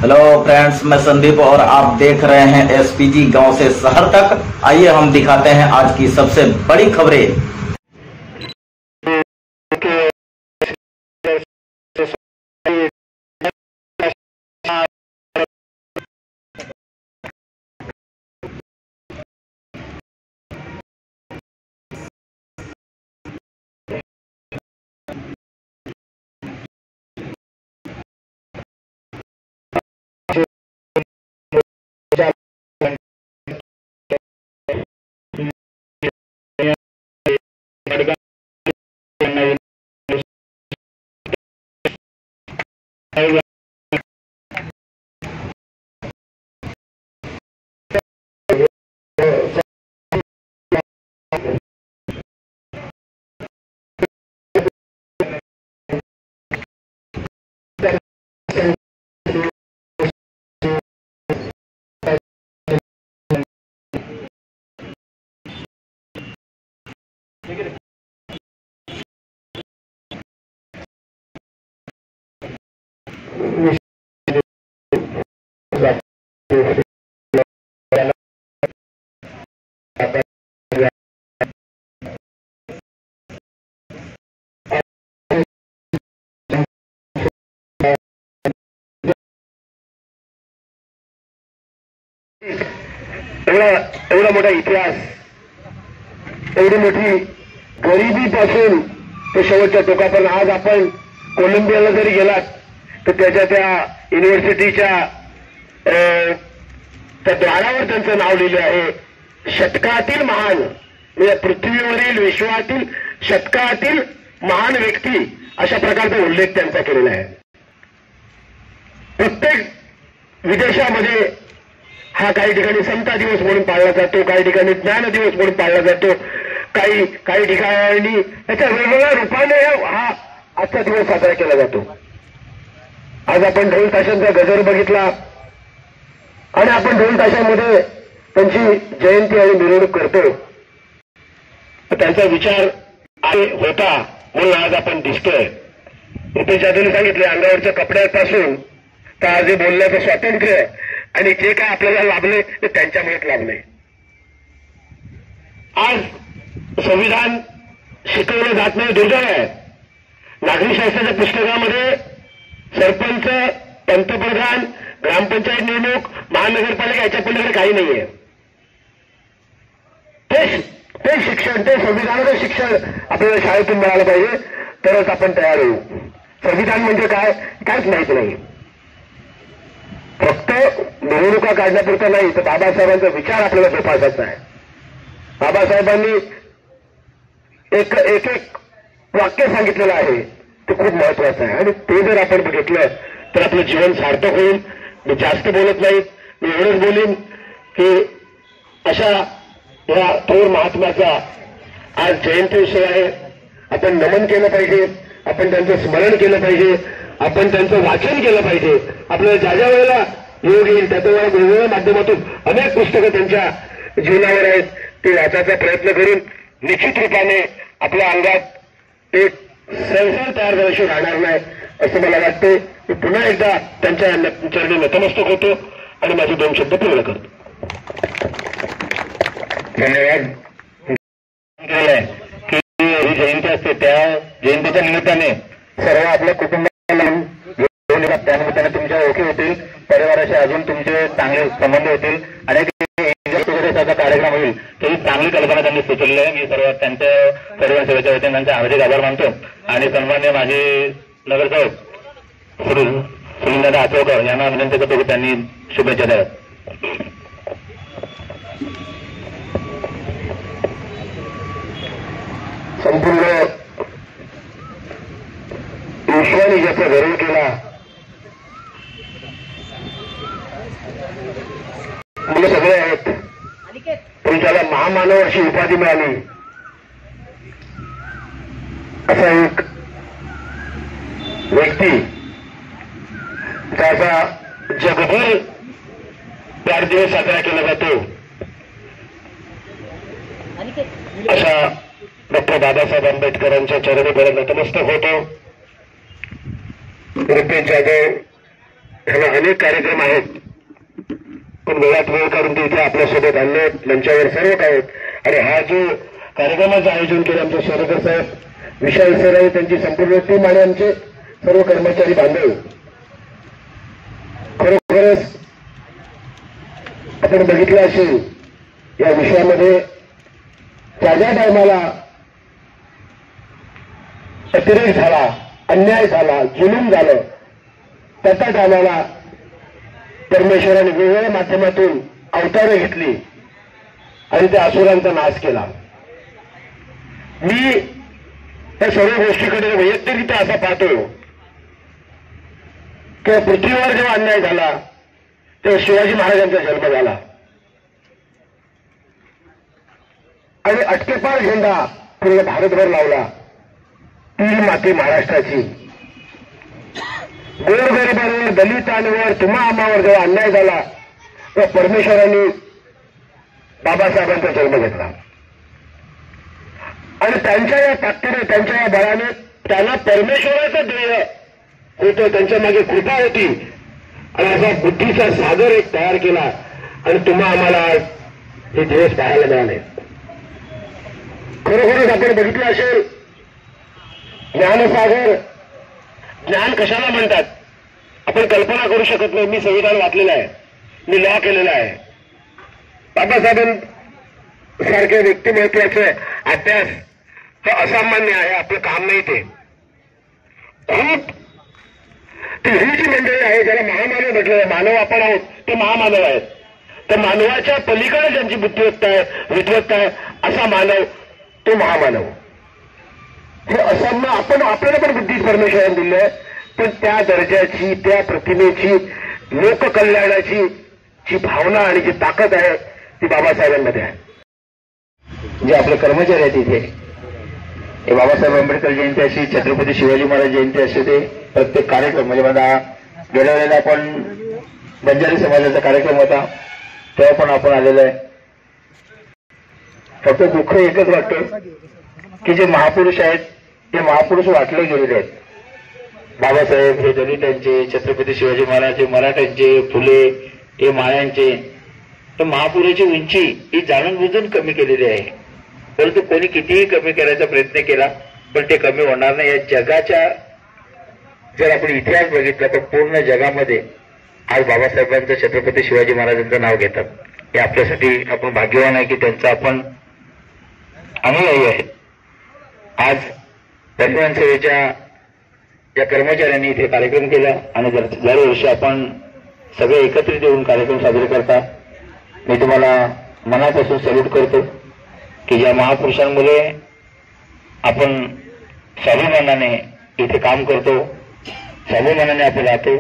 Hello friends, मैं संदीप और आप देख रहे हैं एसपीजी गांव से शहर तक। आइए हम दिखाते हैं आज की सबसे बड़ी खबरें। एवढा मोठा इतिहास, एवढी मोठी गरिबीपासून ते शेवटच्या टोकापर्यंत आज आपण कोलंबियाला जरी गेलात तर त्याच्या त्या युनिव्हर्सिटीच्या त्या द्वारावर त्यांचं नाव लिहिलं आहे। शतकातील महान, म्हणजे पृथ्वीवरील विश्वातील शतकातील महान व्यक्ती अशा प्रकारचा उल्लेख त्यांचा केलेला आहे। प्रत्येक विदेशामध्ये हा काही ठिकाणी समता दिवस म्हणून पाळला जातो, काही ठिकाणी ज्ञान दिवस म्हणून पाळला जातो, काही ठिकाणी त्याच्या वेगवेगळ्या रूपाने हा आजचा दिवस साजरा केला जातो। आज आपण ढोल ताशांचा गजर बघितला आणि आपण ढोल ताशांमध्ये त्यांची जयंती आणि मिरवणूक करतो। त्यांचा विचार होता म्हणून आज आपण दिसतोय। रुपेश जाधवने सांगितले, अंगावरच्या कपड्यापासून तर आज हे बोलण्याचं स्वातंत्र्य आणि जे काय आपल्याला लाभले ते त्यांच्यामुळेच लाभले। आज संविधान शिकवलं जात नाही, दुर्दैव आहे। नागरिक शास्त्राच्या पुस्तकामध्ये सरपंच, पंतप्रधान, ग्रामपंचायत निवडणूक, महानगरपालिका याच्या पलीकडे काही नाहीये। ते शिक्षण, ते संविधानाचं शिक्षण आपल्याला शाळेतून मिळालं पाहिजे, तरच आपण तयार होऊ। संविधान म्हणजे काय, काहीच माहित नाही। फक्त निवडणुका काढण्यापुरता नाही तर बाबासाहेबांचा विचार आपल्याला जोपासायचा आहे। बाबासाहेबांनी एक वाक्य सांगितलेलं आहे, ते खूप महत्वाचं आहे आणि ते जर आपण बघितलं तर आपलं जीवन सार्थक होईल। मी जास्त बोलत नाही, मी एवढंच बोलीन की अशा या थोर महात्म्याचा आज जयंती उत्सव आहे। आपण नमन केलं पाहिजे, आपण त्यांचं स्मरण केलं पाहिजे, आपण त्यांचं वाचन केलं पाहिजे। आपल्याला ज्या वेळेला योग येईल त्या वेळेला वेगवेगळ्या माध्यमातून अनेक पुस्तकं त्यांच्या जीवनावर आहेत, ते वाचायचा प्रयत्न करून निश्चित रूपाने आपल्या अंगात एक संसार तयार झाल्याशिवाय राहणार नाही असं मला वाटतं। मी पुन्हा एकदा त्यांच्या चरणी नतमस्तक होतो आणि माझे 2 शब्द पूर्ण करतो। धन्यवाद। की ही जयंती असते, त्या जयंतीच्या निमित्ताने सर्व आपल्या कुटुंबाला त्यानिमित्ताने तुमच्या ओळखी होतील, परिवाराशी अजून तुमचे चांगले संबंध होतील आणि त्याचा कार्यक्रम होईल। ही चांगली कल्पना त्यांनी सुचवली आहे। मी सर्व त्यांच्या परिवहन सेवेच्या वतीने त्यांचे हार्दिक आभार मानतो आणि सन्मान्य माजी नगरसेवक सुनीलदादा आचवकर यांना विनंती करतो की त्यांनी शुभेच्छा द्याव्यात। संपूर्ण विश्वाने ज्याचा गौरव केला, मुलं सगळे आहेत, पण त्याला महामानव अशी उपाधी मिळाली असा एक व्यक्ती ज्याचा जगभर वाढदिवस साजरा केला जातो अशा डॉक्टर बाबासाहेब आंबेडकरांच्या चरणी नतमस्तक होतो। रुपेश जाधव ह्याला अनेक कार्यक्रम आहेत, पण वेळात वेळ काढून ते इथे आपल्यासोबत आणले, मंचावर सर्व काय आहेत. आणि हा जो कार्यक्रमाचं आयोजन केलं आमचे शेरकर साहेब, विशाल सर आहे, त्यांची संपूर्ण टीम आणि आमचे सर्व कर्मचारी बांधव, खरोखरच आपण बघितलं असेल या विषयामध्ये ज्या टायमाला अतिरेक झाला, अन्याय झाला, जुलूम झालं, त्या टायमाला परमेश्वराने वेगवेगळ्या माध्यमातून अवतारे घेतली आणि त्या असुरांचा नाश केला. मी या सर्व गोष्टीकडे वैयक्तिकरित्या असा पाहतो की पृथ्वीवर जेव्हा अन्याय झाला तेव्हा शिवाजी महाराजांचा जन्म झाला आणि अटकेपार झेंडा पूर्ण भारतभर लावला. ती माती महाराष्ट्राची. गोरगरिबांवर, दलितांवर, तुम्हा आम्हावर जेव्हा अन्याय झाला तेव्हा परमेश्वरांनी बाबासाहेबांचा जन्म घेतला आणि त्यांच्या या ताकदीने, त्यांच्या या बळाने त्यांना परमेश्वराचं ध्येय होतं, त्यांच्या मागे कृपा होती आणि असा बुद्धीचा सागर एक तयार केला आणि तुम्हा आम्हाला हे दिवस पाहायला मिळाले. खरोखरच आपण बघितलं असेल ज्ञानसागर, ज्ञान कशाला म्हणतात आपण कल्पना करू शकत नाही. मी संविधान वाचलेलं आहे, मी लॉ केलेला आहे. बाबासाहेबांसारखे व्यक्तिमत्वाचे अभ्यास हे असामान्य आहे, आपलं काम नाही ते. खूप ही जी मंडळी आहे ज्याला महामानव म्हटलं आहे, मानव आपण आहोत ते महामानव आहेत, तर मानवाच्या पलीकडे ज्यांची बुद्धिमत्ता आहे, विद्वत्ता आहे, असा मानव तो महामानव. हे असामान्य आपण आपल्याला पण बुद्धी परमेश्वराने दिली आहे, पण त्या दर्जाची, त्या प्रतिमेची, लोककल्याणाची जी भावना आणि जी ताकद आहे ती बाबासाहेबांमध्ये आहे. जे आपले कर्मचारी आहेत इथे, हे बाबासाहेब आंबेडकर जयंती अशी, छत्रपती शिवाजी महाराज जयंती असे, ते प्रत्येक कार्यक्रम म्हणजे माझा गेल्या वेळेला आपण बंजारी समाजाचा कार्यक्रम होता तेव्हा पण आपण आलेलो आहे. फक्त दुःख एकच वाटतं की जे महापुरुष आहेत ते महापुरुष वाटले गेलेले आहेत. बाबासाहेब हे दलितांचे, छत्रपती शिवाजी महाराज हे मराठ्यांचे, फुले हे माळ्यांचे, तर महापुरुषाची उंची ही जाणून बुजून कमी केलेली आहे. परंतु कोणी कितीही कमी करायचा प्रयत्न केला पण ते कमी होणार नाही. या जगाच्या जर आपण इतिहास बघितला तर पूर्ण जगामध्ये आज बाबासाहेबांचं, छत्रपती शिवाजी महाराजांचं नाव घेतात. हे आपल्यासाठी आपण भाग्यवान आहे की त्यांचा आपण अनुयायी आहेत. आज रक्तदान सेवेच्या या कर्मचाऱ्यांनी इथे कार्यक्रम केला आणि दरवर्षी आपण सगळे एकत्रित येऊन कार्यक्रम साजरे करता. मी तुम्हाला मनापासून सल्यूट करतो की ज्या महापुरुषांमुळे आपण स्वाभिमानाने इथे काम करतो, स्वाभिमानाने आपण राहतो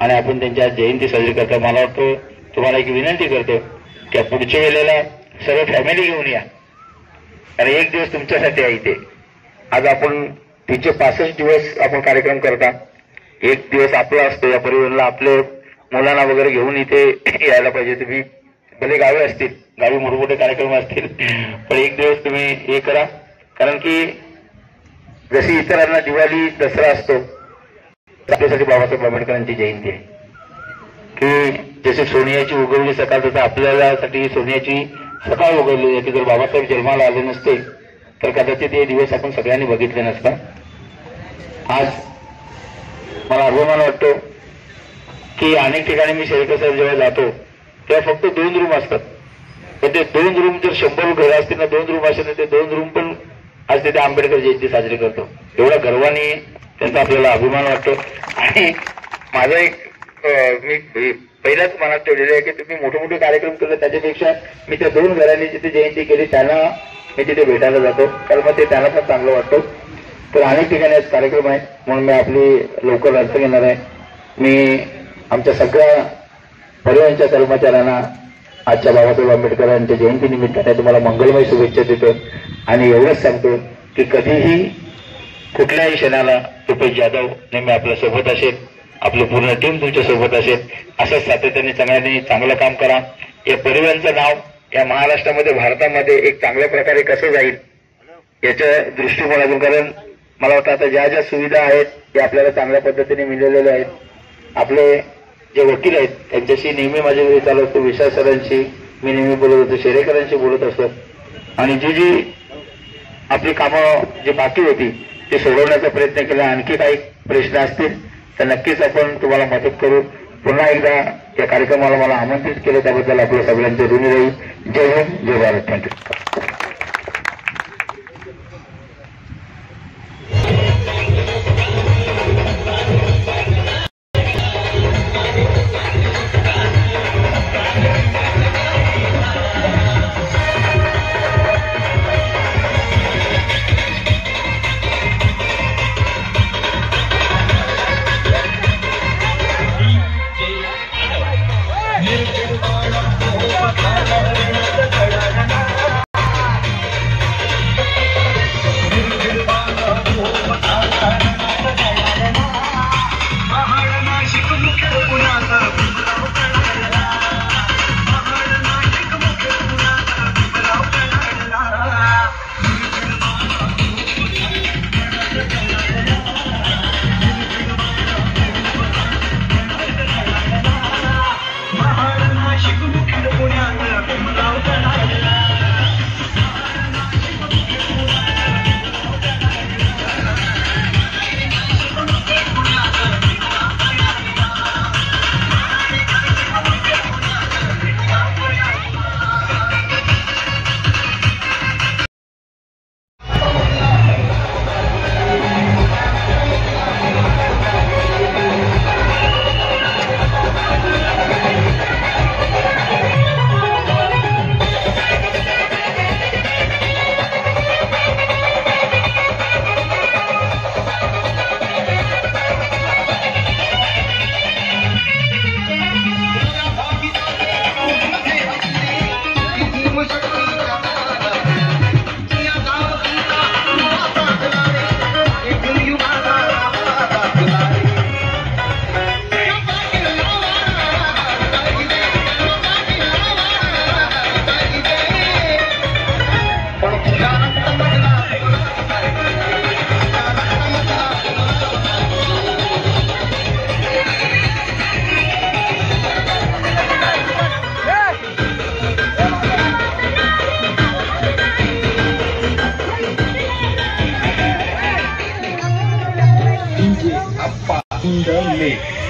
आणि आपण त्यांच्या जयंती साजरी करतो. मला वाटतं तुम्हाला एक विनंती करतो की पुढच्या वेळेला सर्व फॅमिली घेऊन या, कारण एक दिवस तुमच्यासाठी आहे इथे. आज आपण 365 दिवस आपण कार्यक्रम करता, एक दिवस आपला असतो. या परिवाराला आपले मुलांना वगैरे घेऊन इथे यायला पाहिजे. तुम्ही भले गावे असतील, गावी मोठमोठे कार्यक्रम असतील, पण एक दिवस तुम्ही हे करा. कारण की जशी इतरांना दिवाळी, दसरा असतो, आपल्यासाठी बाबासाहेब आंबेडकरांची जयंती आहे की जशी सोनियाची उगवली सकाळ, तसं आपल्यासाठी सोनियाची सकाळ उगवली आहे की जर बाबासाहेब जन्माला आले नसते तर कदाचित हे दिवस आपण सगळ्यांनी बघितले नसता. आज मला अभिमान वाटतो की अनेक ठिकाणी मी शेरकर साहेब जेव्हा जातो तेव्हा फक्त 2 रूम असतात, पण ते 2 रूम जर 100 घरं असतील ना, 2 रूम असेल तर ते 2 रूम पण आज तिथे आंबेडकर जयंती साजरी करतो. एवढा गर्वाने त्यांचा आपल्याला अभिमान वाटतो. आणि माझा एक मी पहिल्याच मनात ठेवलेलं आहे की तुम्ही मोठे मोठे कार्यक्रम केले त्याच्यापेक्षा मी त्या 2 घरांनी जिथे जयंती केली त्यांना मी तिथे भेटायला जातो, कारण मग ते त्यांना पण चांगलं वाटतं. तर अनेक ठिकाणी आज कार्यक्रम आहे म्हणून मी आपली लवकर अर्थ घेणार आहे. मी आमच्या सगळ्या परिवारांच्या कर्मचाऱ्यांना आजच्या बाबासाहेब आंबेडकरांच्या जयंतीनिमित्ताने तुम्हाला मंगलमय शुभेच्छा देतो आणि एवढंच सांगतो की कधीही कुठल्याही क्षणाला रुपेश जाधव नेहमी आपल्या सोबत असेल, आपली पूर्ण टीम तुमच्या सोबत असेल. असंच सातत्याने चांगलं काम करा. या परिवारांचं नाव या महाराष्ट्रामध्ये, भारतामध्ये एक चांगल्या प्रकारे कसं जाईल याच्या दृष्टिकोनातून, कारण मला वाटतं आता ज्या ज्या सुविधा आहेत त्या आपल्याला चांगल्या पद्धतीने मिळालेल्या आहेत. आपले जे वकील आहेत त्यांच्याशी नेहमी माझे वेळ चालू असतो. विशाल सरांशी मी नेहमी बोलत होतो, शेरेकरांशी बोलत असतो. आणि जी आपली कामं जी बाकी होती ते सोडवण्याचा प्रयत्न केला. आणखी काही प्रश्न असतील तर नक्कीच आपण तुम्हाला मदत करू. पुन्हा एकदा या कार्यक्रमाला मला आमंत्रित केलं त्याबद्दल आपल्या सगळ्यांचे ऋणी राहील. जय हिंद, जय भारत. थँक्यू.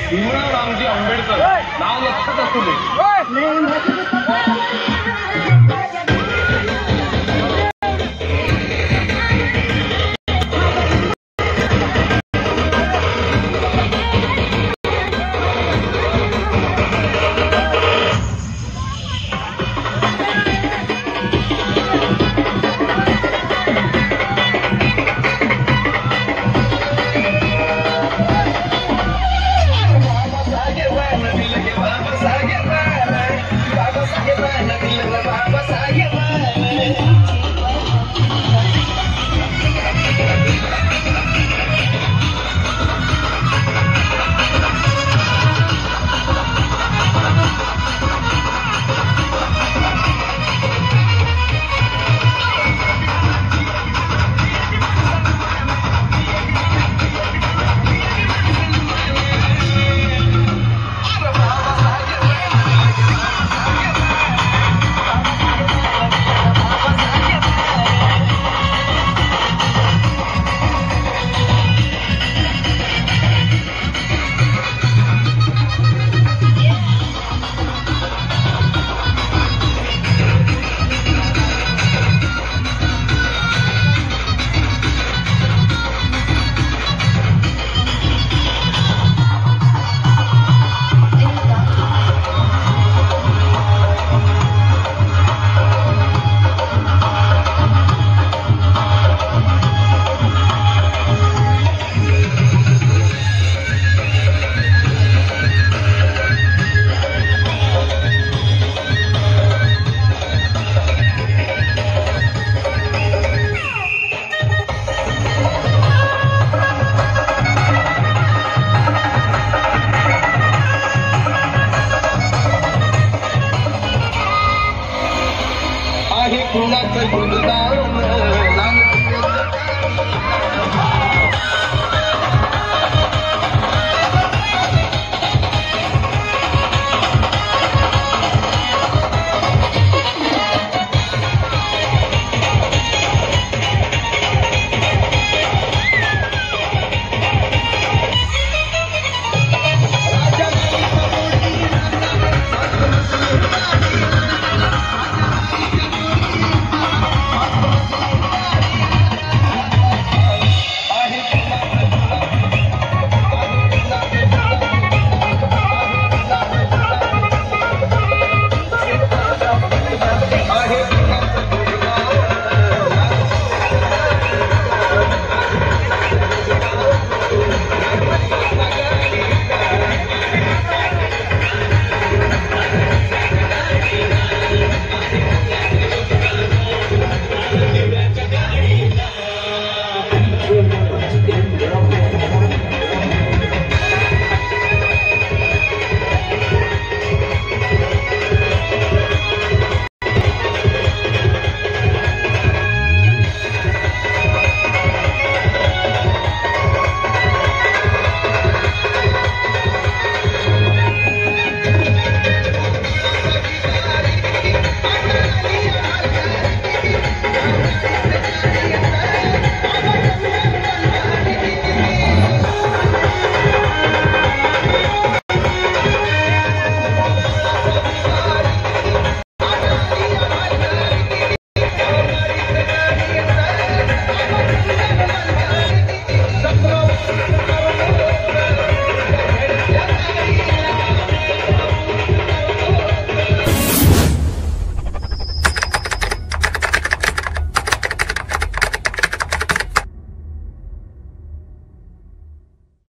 भीमराव रामजी आंबेडकर नाव लक्षात असू दे.